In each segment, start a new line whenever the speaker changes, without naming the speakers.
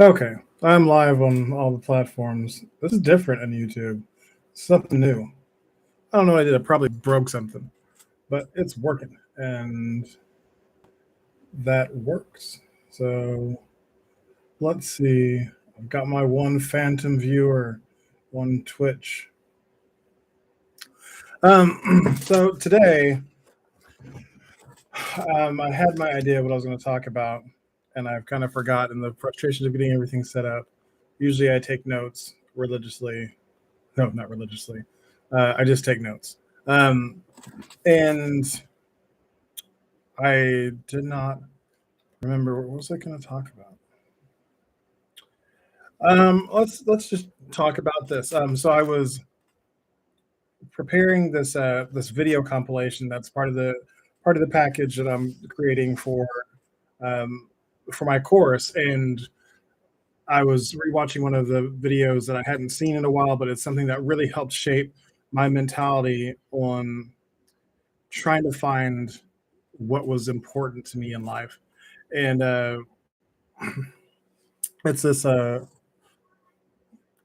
Okay, I'm live on all the platforms. This is different on YouTube. Something new. I don't know what I did. I probably broke something, but it's working, and that works. So let's see. I've got my one phantom viewer on Twitch. So today, I had my idea of what I was going to talk about, and I've kind of forgotten the frustrations of getting everything set up. Usually, I take notes religiously. No, not religiously. I just take notes. Um, and I did not remember what was I going to talk about. Let's just talk about this. So I was preparing this video compilation that's part of the package that I'm creating um, for my course, and I was rewatching one of the videos that I hadn't seen in a while, but it's something that really helped shape my mentality on trying to find what was important to me in life. And it's this uh,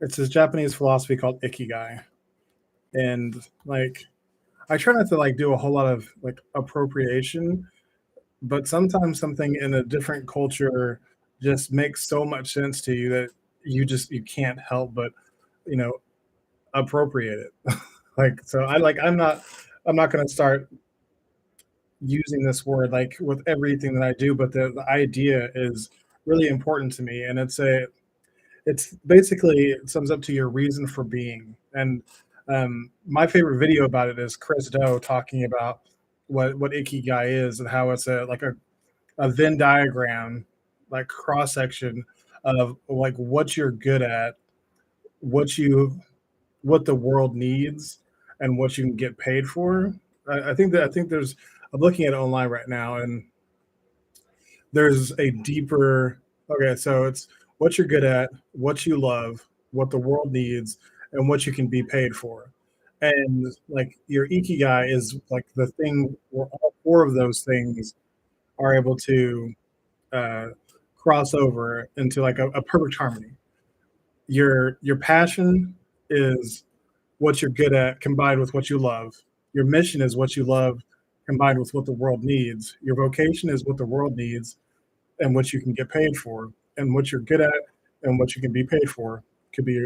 it's this Japanese philosophy called ikigai, and like I try not to like do a whole lot of like appropriation, but sometimes something in a different culture just makes so much sense to you that you can't help but you know appropriate it. Like so, I'm not going to start using this word like with everything that I do, but the idea is really important to me, and it's basically it sums up to your reason for being. And my favorite video about it is Chris Do talking about what ikigai is and how it's a Venn diagram, like cross section of like what you're good at, what you what the world needs, and what you can get paid for. I think there's I'm looking at it online right now, and there's a deeper okay, so it's what you're good at, what you love, what the world needs, and what you can be paid for. And like your ikigai is like the thing where all four of those things are able to uh, cross over into like a perfect harmony. Your passion is what you're good at combined with what you love. Your mission is what you love combined with what the world needs. Your vocation is what the world needs and what you can get paid for, and what you're good at and what you can be paid for could be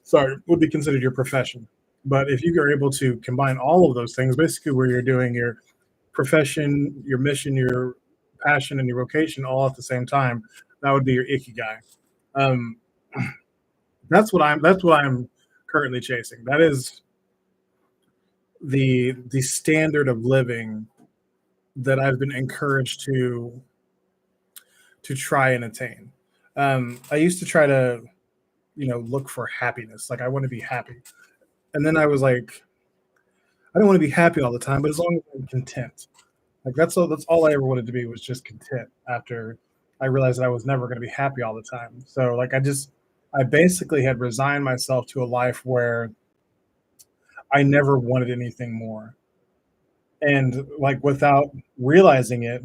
sorry, would be considered your profession. But if you are able to combine all of those things, basically where you're doing your profession, your mission, your passion, and your vocation all at the same time, that would be your ikigai. Um, that's what I'm currently chasing. That is the standard of living that I've been encouraged to try and attain. I used to try to, look for happiness. Like I want to be happy. And then I was like, I don't want to be happy all the time, but as long as I'm content. Like that's all I ever wanted to be was just content after I realized that I was never going to be happy all the time. So like I basically had resigned myself to a life where I never wanted anything more. And like without realizing it,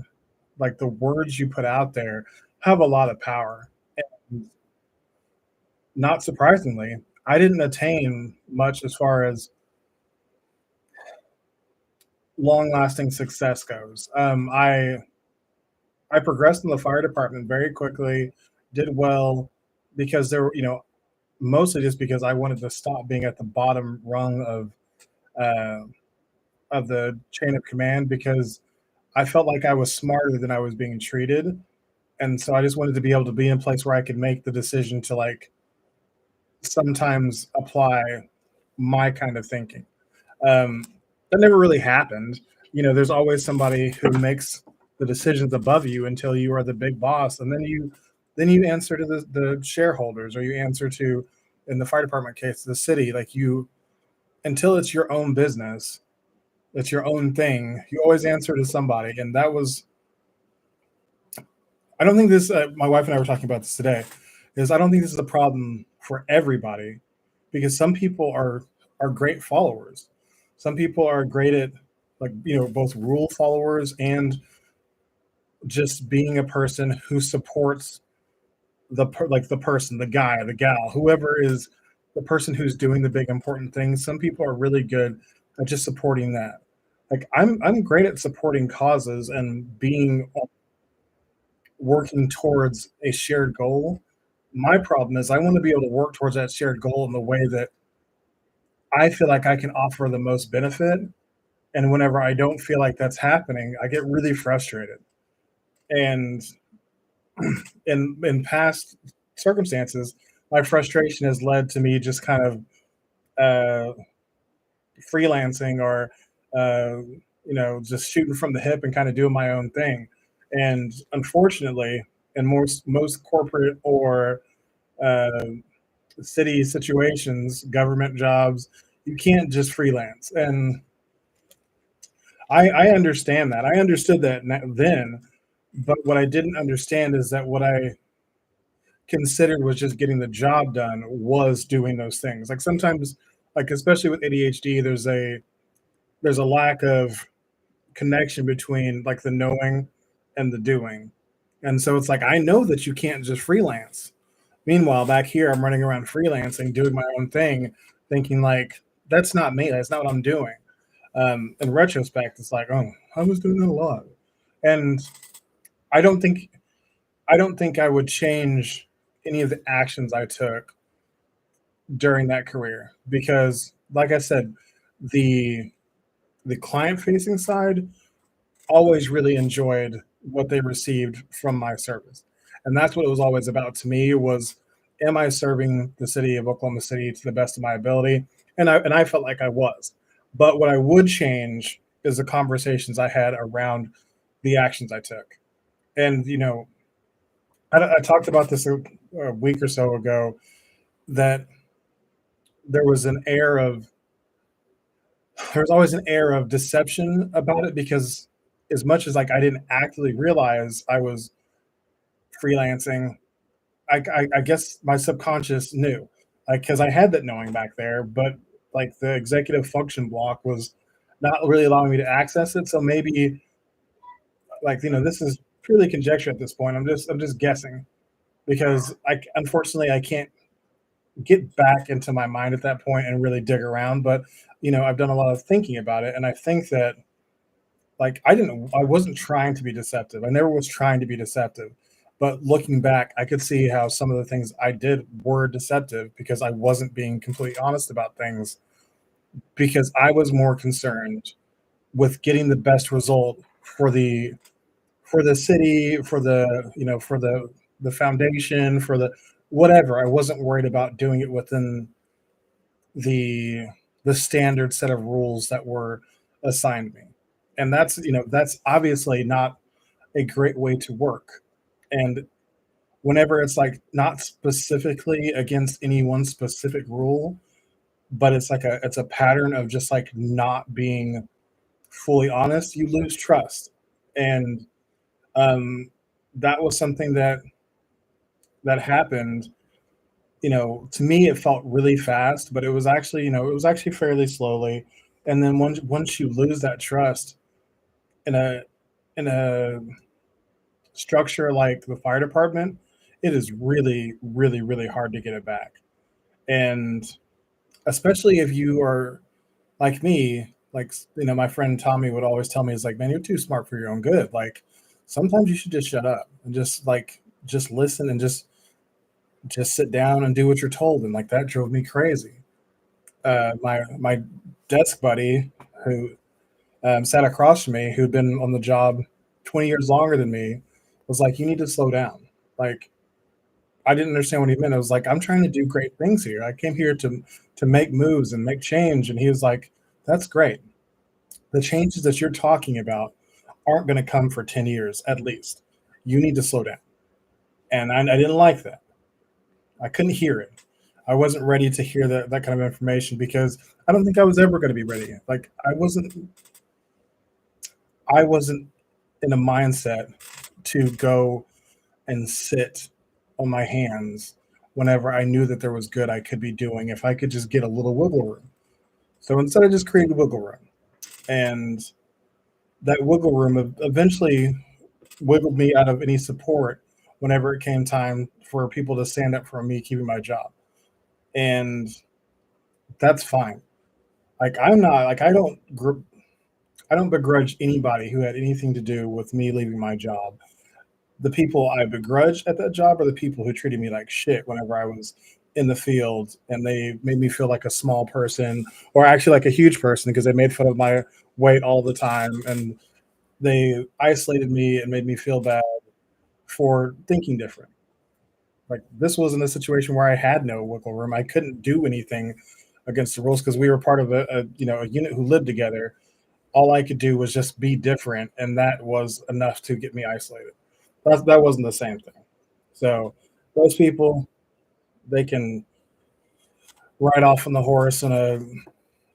like the words you put out there have a lot of power. And not surprisingly, I didn't attain much as far as long lasting success goes. I progressed in the fire department very quickly, did well because there were, mostly just because I wanted to stop being at the bottom rung uh, of the chain of command because I felt like I was smarter than I was being treated, and so I just wanted to be able to be in a place where I could make the decision to like sometimes apply my kind of thinking. Um, that never really happened. There's always somebody who makes the decisions above you until you are the big boss, and then you answer to the shareholders, or you answer to, in the fire department case, the city. Like you, until it's your own business, it's your own thing. You always answer to somebody, and that was. I don't think this. My wife and I were talking about this today. Is I don't think this is a problem for everybody, because some people are great followers. Some people are great at like both rule followers and just being a person who supports like the person, the guy, the gal, whoever is the person who's doing the big important things. Some people are really good at just supporting that. Like I'm great at supporting causes and being working towards a shared goal. My problem is I want to be able to work towards that shared goal in the way that I feel like I can offer the most benefit. And whenever I don't feel like that's happening, I get really frustrated. And in past circumstances, my frustration has led to me just kind of uh, freelancing or uh, just shooting from the hip and kind of doing my own thing. And unfortunately, in most corporate or uh, city situations, government jobs, you can't just freelance. And I understand that. I understood that then, but what I didn't understand is that what I considered was just getting the job done was doing those things. Like sometimes, like especially with ADHD, there's a lack of connection between like the knowing and the doing. And so it's like I know that you can't just freelance. Meanwhile, back here I'm running around freelancing, doing my own thing, thinking like that's not me. That's not what I'm doing. In retrospect, it's like, oh, I was doing that a lot. And I don't think I don't think I would change any of the actions I took during that career because, like I said, the the client facing side always really enjoyed what they received from my service, and that's what it was always about to me was, am I serving the city of Oklahoma City to the best of my ability? And I felt like I was. But what I would change is the conversations I had around the actions I took. And I talked about this a week or so ago that there was an air of there's always an air of deception about it because as much as like I didn't actively realize I was freelancing, I guess my subconscious knew, like because I had that knowing back there, but like the executive function block was not really allowing me to access it. So maybe like this is purely conjecture at this point. I'm just guessing because I unfortunately I can't get back into my mind at that point and really dig around. But I've done a lot of thinking about it, and I think that like I wasn't trying to be deceptive. I never was trying to be deceptive. But looking back, I could see how some of the things I did were deceptive because I wasn't being completely honest about things because I was more concerned with getting the best result for the city, for the foundation, for the whatever. I wasn't worried about doing it within the the standard set of rules that were assigned me. And that's obviously not a great way to work. And whenever it's like not specifically against any one specific rule, but it's a pattern of just like not being fully honest, you lose trust. And um that was something that happened. To me it felt really fast, but it was actually fairly slowly. And then once you lose that trust in a structure like the fire department, it is really, really, really hard to get it back. And especially if you are like me, like my friend Tommy would always tell me, is like, man, you're too smart for your own good. Like sometimes you should just shut up and just listen and just sit down and do what you're told. And like that drove me crazy. My desk buddy who sat across from me, who'd been on the job 20 years longer than me, was like, "You need to slow down." Like, I didn't understand what he meant. I was like, "I'm trying to do great things here. I came here to make moves and make change." And he was like, "That's great. The changes that you're talking about aren't going to come for 10 years at least. You need to slow down." And I didn't like that. I couldn't hear it. I wasn't ready to hear that kind of information because I don't think I was ever going to be ready. Like I wasn't in a mindset to go and sit on my hands whenever I knew that there was good I could be doing if I could just get a little wiggle room. So instead, I just created wiggle room, and that wiggle room eventually wiggled me out of any support whenever it came time for people to stand up for me keeping my job. And that's fine. Like I'm not like I don't begrudge anybody who had anything to do with me leaving my job. The people I begrudge at that job are the people who treated me like shit whenever I was in the field, and they made me feel like a small person, or actually like a huge person, because they made fun of my weight all the time, and they isolated me and made me feel bad for thinking different. Like this wasn't a situation where I had no wiggle room. I couldn't do anything against the rules because we were part of a unit who lived together. All I could do was just be different, and that was enough to get me isolated. That wasn't the same thing. So those people, they can ride off on the horse and a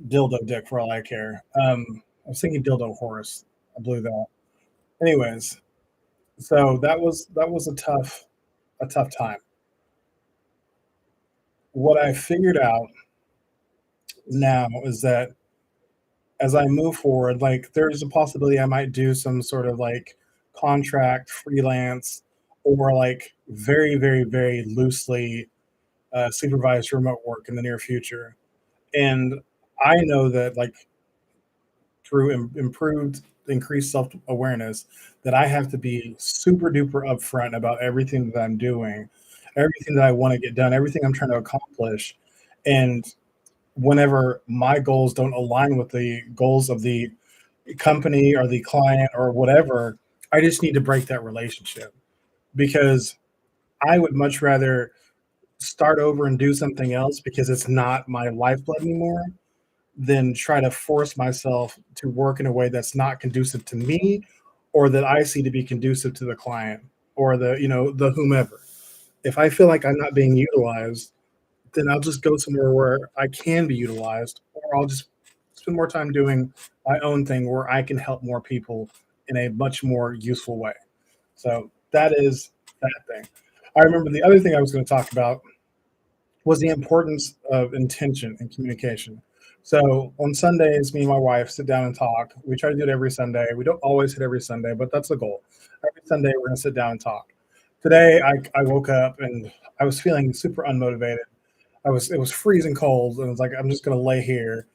dildo dick for all I care. I was thinking dildo horse. I blew that. Anyways, so that was a tough time. What I figured out now is that as I move forward, like there's a possibility I might do some sort of like contract freelance, or like very, very, very loosely supervised remote work in the near future. And I know that like through improved, increased self awareness, that I have to be super duper upfront about everything that I'm doing, everything that I want to get done, everything I'm trying to accomplish. And whenever my goals don't align with the goals of the company or the client or whatever, I just need to break that relationship, because I would much rather start over and do something else because it's not my lifeblood anymore than try to force myself to work in a way that's not conducive to me, or that I see to be conducive to the client or the whomever. If I feel like I'm not being utilized, then I'll just go somewhere where I can be utilized, or I'll just spend more time doing my own thing where I can help more people in a much more useful way. So that is that thing. I remember the other thing I was going to talk about was the importance of intention and communication. So on Sundays, me and my wife sit down and talk. We try to do it every Sunday. We don't always hit every Sunday, but that's the goal. Every Sunday, we're going to sit down and talk. Today, I woke up and I was feeling super unmotivated. It was freezing cold, and I was like, I'm just gonna lay here.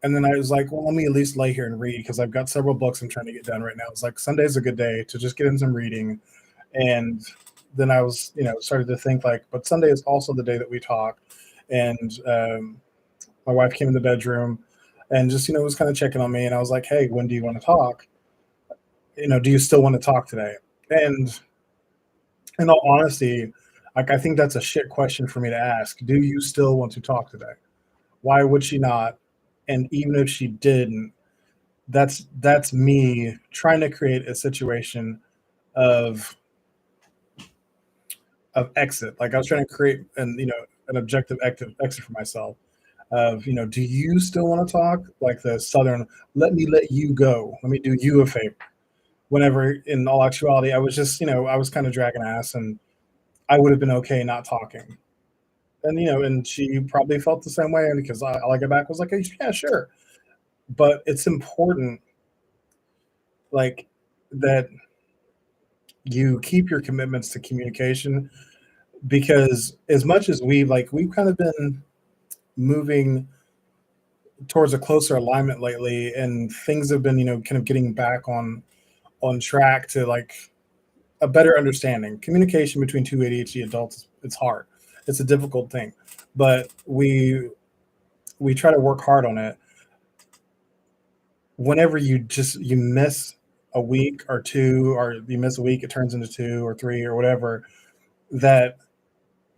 And then I was like, well, let me at least lay here and read, because I've got several books I'm trying to get done right now. It's like Sunday's a good day to just get in some reading. And then I was, started to think like, but Sunday is also the day that we talk. And my wife came in the bedroom and just, was kind of checking on me. And I was like, hey, when do you want to talk? Do you still want to talk today? And in all honesty, like I think that's a shit question for me to ask. Do you still want to talk today? Why would she not? And even if she didn't, that's me trying to create a situation of exit. Like I was trying to create an objective exit for myself. Of do you still want to talk? Like the southern, let you go. Let me do you a favor. Whenever in all actuality, I was just I was kind of dragging ass, and I would have been okay not talking. And and she probably felt the same way, and because all I got back was like, hey, yeah, sure. But it's important, like that you keep your commitments to communication, because as much as we've kind of been moving towards a closer alignment lately, and things have been kind of getting back on track to like a better understanding. Communication between two ADHD adults, it's hard. It's a difficult thing, but we try to work hard on it. Whenever you miss a week or two, or you miss a week, it turns into two or three or whatever, that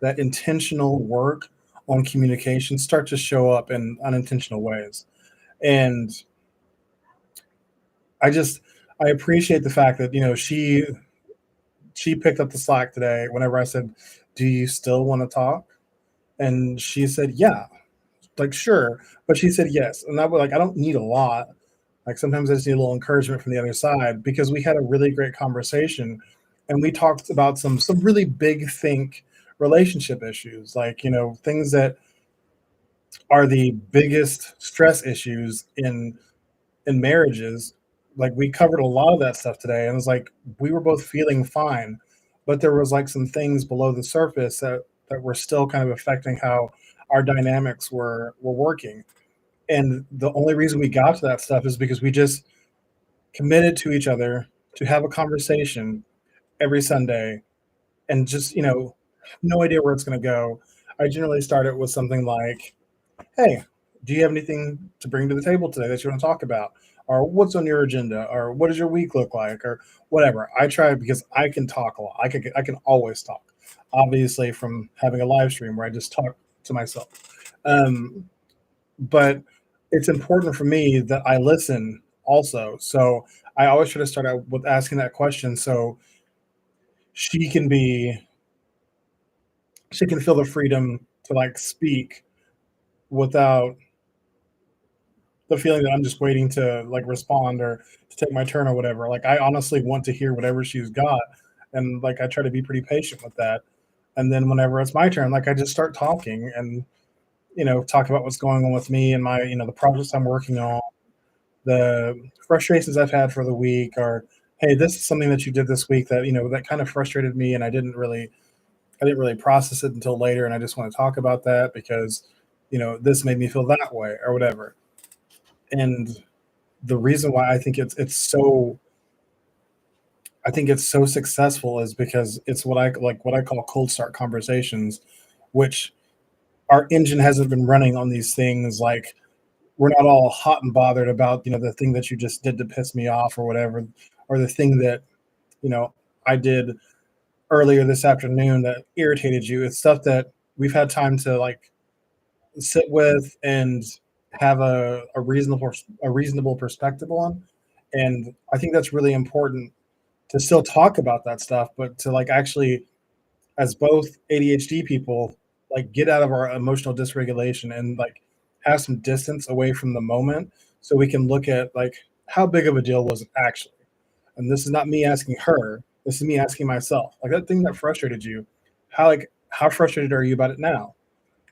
intentional work on communication start to show up in unintentional ways. And I just I appreciate the fact that she picked up the slack today whenever I said, do you still want to talk? And she said, yeah. Like, sure. But she said yes. And I was like, I don't need a lot. Like sometimes I just need a little encouragement from the other side, because we had a really great conversation, and we talked about some really big think relationship issues, like things that are the biggest stress issues in marriages. Like we covered a lot of that stuff today, and it was like we were both feeling fine, but there was like some things below the surface that were still kind of affecting how our dynamics were working. And the only reason we got to that stuff is because we just committed to each other to have a conversation every Sunday and just, no idea where it's going to go. I generally start it with something like, "Hey, do you have anything to bring to the table today that you want to talk about? Or what's on your agenda? Or what does your week look like? Or whatever." I try because I can talk a lot. I can always talk. Obviously, from having a live stream where I just talk to myself. Um, but it's important for me that I listen also. So I always try to start out with asking that question so she can be she can feel the freedom to like speak without the feeling that I'm just waiting to like respond or to take my turn or whatever. Like I honestly want to hear whatever she's got, and like I try to be pretty patient with that. And then whenever it's my turn, like I just start talking and talk about what's going on with me and my the projects I'm working on, the frustrations I've had for the week, or hey, this is something that you did this week that that kind of frustrated me, and I didn't really process it until later, and I just want to talk about that because this made me feel that way or whatever. And the reason why I think it's so successful is because it's what I call cold start conversations, which our engine hasn't been running on these things. Like we're not all hot and bothered about the thing that you just did to piss me off or whatever, or the thing that you know I did earlier this afternoon that irritated you. It's stuff that we've had time to like sit with and have a reasonable perspective on. And I think that's really important to still talk about that stuff, but to like actually, as both ADHD people, like get out of our emotional dysregulation and like have some distance away from the moment so we can look at like how big of a deal was it actually. And this is not me asking her, this is me asking myself. Like that thing that frustrated you, how frustrated are you about it now?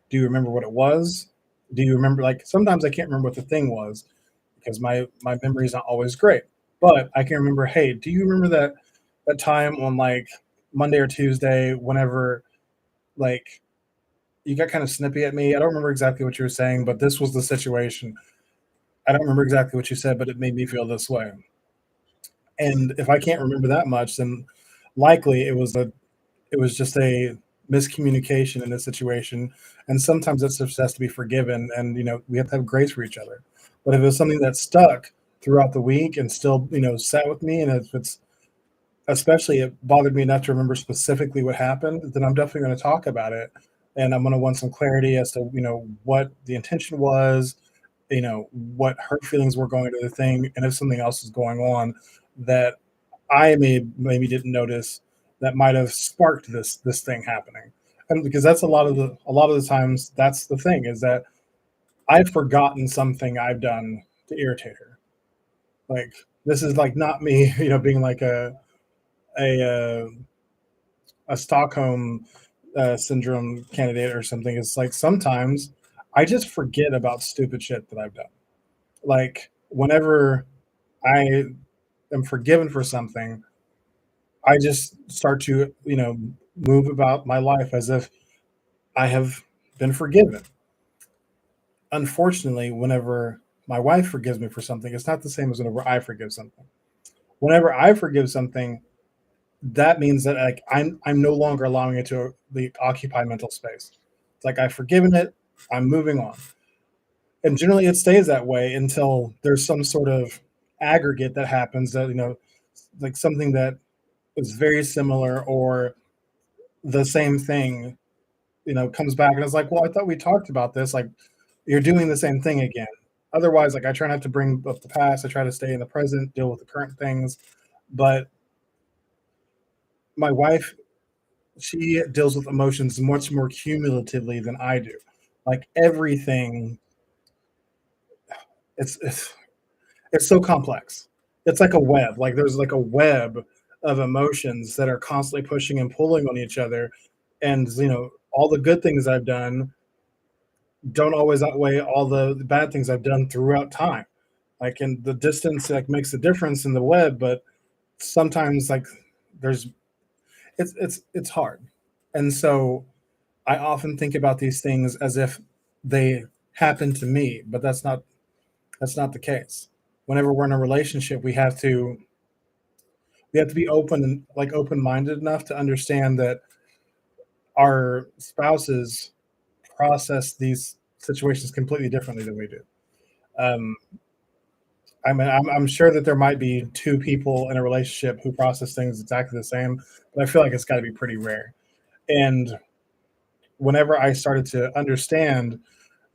Do you remember what it was? Do you remember, like sometimes I can't remember what the thing was because my memory is not always great. But I can remember, hey, do you remember that time on like Monday or Tuesday whenever like you got kind of snippy at me? I don't remember exactly what you were saying, but this was the situation. I don't remember exactly what you said, but it made me feel this way. And if I can't remember that much, then likely it was just a miscommunication in this situation. And sometimes that stuff has to be forgiven, and we have to have grace for each other. But if it's something that stuck throughout the week and still sat with me, and if it's especially it bothered me enough to remember specifically what happened, then I'm definitely going to talk about it, and I'm going to want some clarity as to what the intention was, what her feelings were going into the thing, and if something else is going on that I maybe didn't notice that might have sparked this thing happening. And because that's a lot of the times that's the thing is that I've forgotten something I've done to irritate her. Like this is like not me, being like a a Stockholm syndrome candidate or something. It's like sometimes I just forget about stupid shit that I've done. Like whenever I am forgiven for something, I just start to, move about my life as if I have been forgiven. Unfortunately, whenever my wife forgives me for something, it's not the same as whenever I forgive something. Whenever I forgive something, that means that like I'm no longer allowing it to occupy mental space. It's like I've forgiven it, I'm moving on. And generally it stays that way until there's some sort of aggregate that happens that, like something that is very similar or the same thing, comes back and it's like, well, I thought we talked about this. Like, you're doing the same thing again. Otherwise, like, I try not to bring up the past. I try to stay in the present, deal with the current things. But my wife, she deals with emotions much more cumulatively than I do. Like everything, it's it's so complex. It's like a web. Like there's like a web of emotions that are constantly pushing and pulling on each other. And all the good things I've done don't always outweigh all the bad things I've done throughout time. Like and the distance like makes a difference in the web, but sometimes like there's it's hard. And so I often think about these things as if they happen to me, but that's not the case. Whenever we're in a relationship, we have to be open and like open-minded enough to understand that our spouses process these situations completely differently than we do. Um, I mean, I'm sure that there might be two people in a relationship who process things exactly the same, but I feel like it's got to be pretty rare. And whenever I started to understand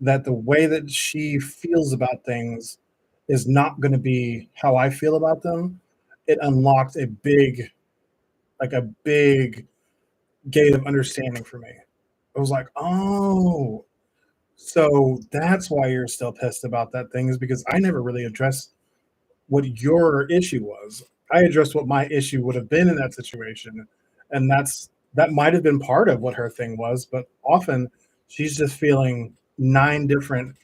that the way that she feels about things is not going to be how I feel about them, it unlocked a big gate of understanding for me. I was like, oh, so that's why you're still pissed about that thing is because I never really addressed what your issue was. I addressed what my issue would have been in that situation. And that might have been part of what her thing was, but often she's just feeling nine different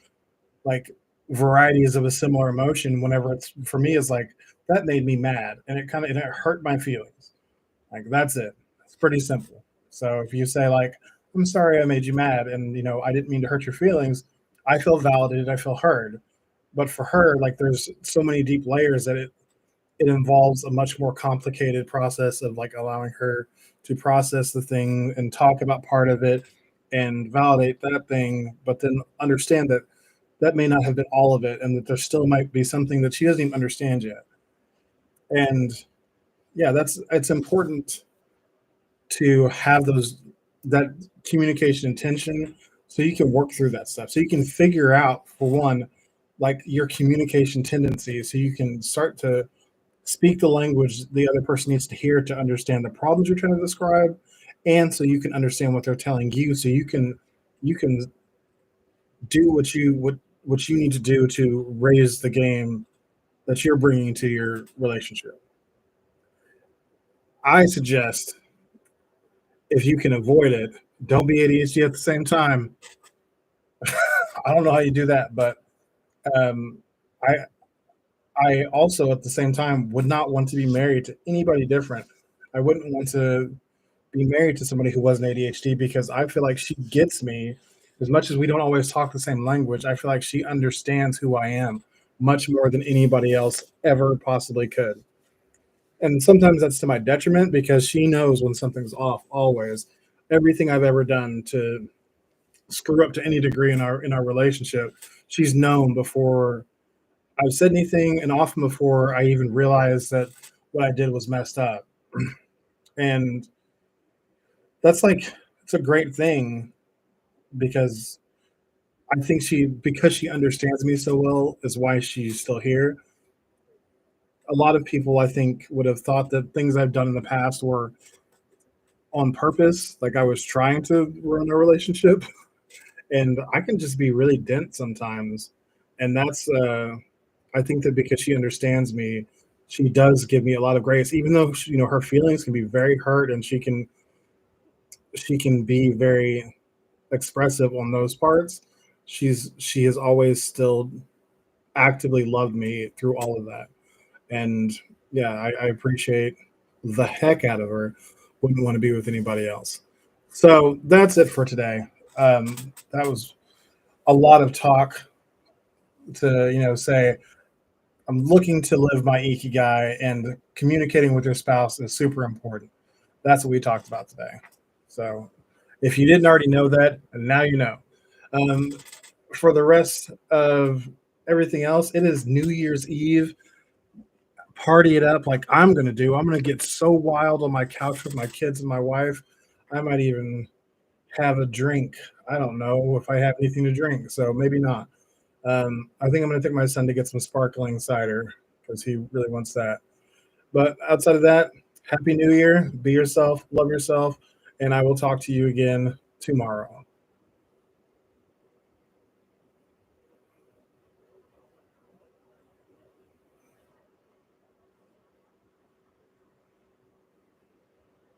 like varieties of a similar emotion whenever it's for me is like that made me mad and it hurt my feelings. Like that's it. It's pretty simple. So if you say like, I'm sorry I made you mad and I didn't mean to hurt your feelings, I feel validated, I feel heard. But for her, like there's so many deep layers that it involves a much more complicated process of like allowing her to process the thing and talk about part of it and validate that thing, but then understand that that may not have been all of it and that there still might be something that she doesn't even understand yet. And yeah, it's important to have that communication intention so you can work through that stuff. So you can figure out for one, like your communication tendencies so you can start to speak the language the other person needs to hear to understand the problems you're trying to describe and so you can understand what they're telling you so you can do what you need to do to raise the game that you're bringing to your relationship. I suggest if you can avoid it, don't be ADHD at the same time. I don't know how you do that, but um, I I also at the same time would not want to be married to anybody different. I wouldn't want to be married to somebody who wasn't ADHD because I feel like she gets me as much as we don't always talk the same language. I feel like she understands who I am much more than anybody else ever possibly could. And sometimes that's to my detriment because she knows when something's off always. Everything I've ever done to screw up to any degree in our relationship, she's known before I've said anything and often before I even realized that what I did was messed up. And that's like it's a great thing because I think because she understands me so well is why she's still here. A lot of people I think would have thought that things I've done in the past were on purpose, like I was trying to ruin a relationship. And I can just be really dense sometimes. And that's I think that because she understands me, she does give me a lot of grace, even though her feelings can be very hurt and she can be very expressive on those parts. She has always still actively loved me through all of that. And yeah, I appreciate the heck out of her. Wouldn't want to be with anybody else. So that's it for today. That was a lot of talk to say I'm looking to live my ikigai and communicating with your spouse is super important. That's what we talked about today. So if you didn't already know that, now you know. Um, for the rest of everything else, it is New Year's Eve. Party it up like I'm going to do. I'm going to get so wild on my couch with my kids and my wife. I might even have a drink. I don't know if I have anything to drink, so maybe not. I think I'm going to take my son to get some sparkling cider because he really wants that. But outside of that, Happy New Year. Be yourself, love yourself, and I will talk to you again tomorrow.